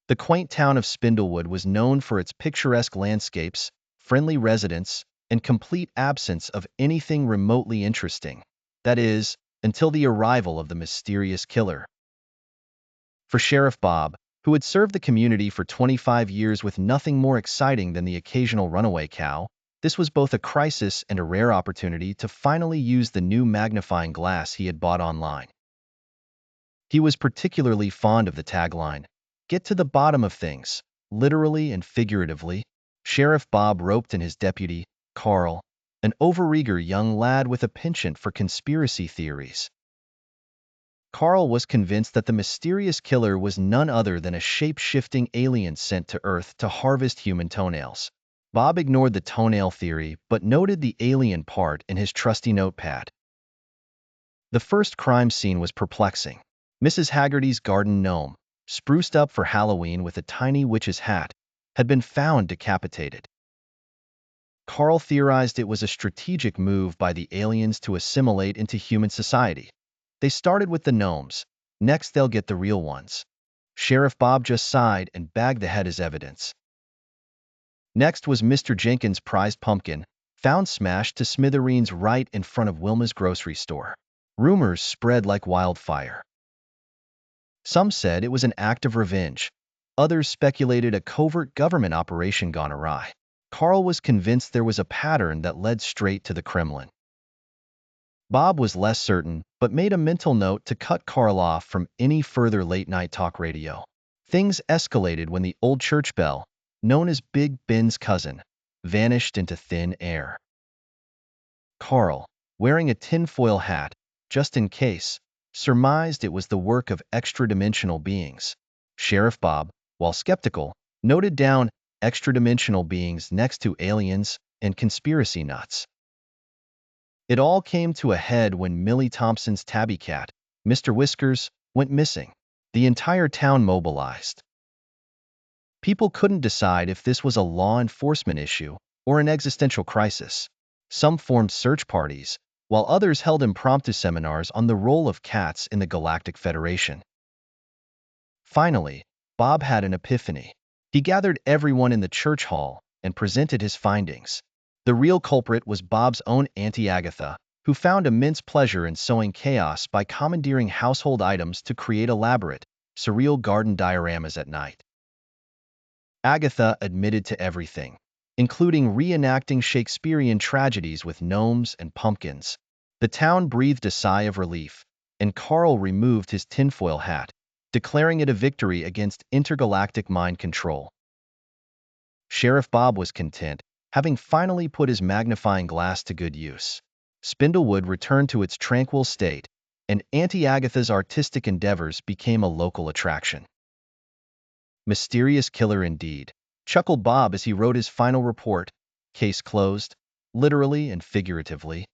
The quaint town of Spindlewood was known for its picturesque landscapes, friendly residents, and complete absence of anything remotely interesting. That is, until the arrival of the mysterious killer. For Sheriff Bob, who had served the community for 25 years with nothing more exciting than the occasional runaway cow, this was both a crisis and a rare opportunity to finally use the new magnifying glass he had bought online. He was particularly fond of the tagline, "Get to the bottom of things," literally and figuratively. Sheriff Bob roped in his deputy, Carl, an overeager young lad with a penchant for conspiracy theories. Carl was convinced that the mysterious killer was none other than a shape-shifting alien sent to Earth to harvest human toenails. Bob ignored the toenail theory but noted the alien part in his trusty notepad. The first crime scene was perplexing. Mrs. Haggerty's garden gnome, spruced up for Halloween with a tiny witch's hat, had been found decapitated. Carl theorized it was a strategic move by the aliens to assimilate into human society. They started with the gnomes. Next, they'll get the real ones. Sheriff Bob just sighed and bagged the head as evidence. Next was Mr. Jenkins' prized pumpkin, found smashed to smithereens right in front of Wilma's grocery store. Rumors spread like wildfire. Some said it was an act of revenge. Others speculated a covert government operation gone awry. Carl was convinced there was a pattern that led straight to the Kremlin. Bob was less certain, but made a mental note to cut Carl off from any further late-night talk radio. Things escalated when the old church bell, known as Big Ben's cousin, vanished into thin air. Carl, wearing a tinfoil hat, just in case, surmised it was the work of extra-dimensional beings. Sheriff Bob, while skeptical, noted down extra-dimensional beings next to aliens and conspiracy nuts. It all came to a head when Millie Thompson's tabby cat, Mr. Whiskers, went missing. The entire town mobilized. People couldn't decide if this was a law enforcement issue or an existential crisis. Some formed search parties, while others held impromptu seminars on the role of cats in the Galactic Federation. Finally, Bob had an epiphany. He gathered everyone in the church hall and presented his findings. The real culprit was Bob's own Auntie Agatha, who found immense pleasure in sowing chaos by commandeering household items to create elaborate, surreal garden dioramas at night. Agatha admitted to everything, including reenacting Shakespearean tragedies with gnomes and pumpkins. The town breathed a sigh of relief, and Carl removed his tinfoil hat, declaring it a victory against intergalactic mind control. Sheriff Bob was content, having finally put his magnifying glass to good use. Spindlewood returned to its tranquil state, and Auntie Agatha's artistic endeavors became a local attraction. Mysterious killer indeed, chuckled Bob as he wrote his final report. Case closed, literally and figuratively.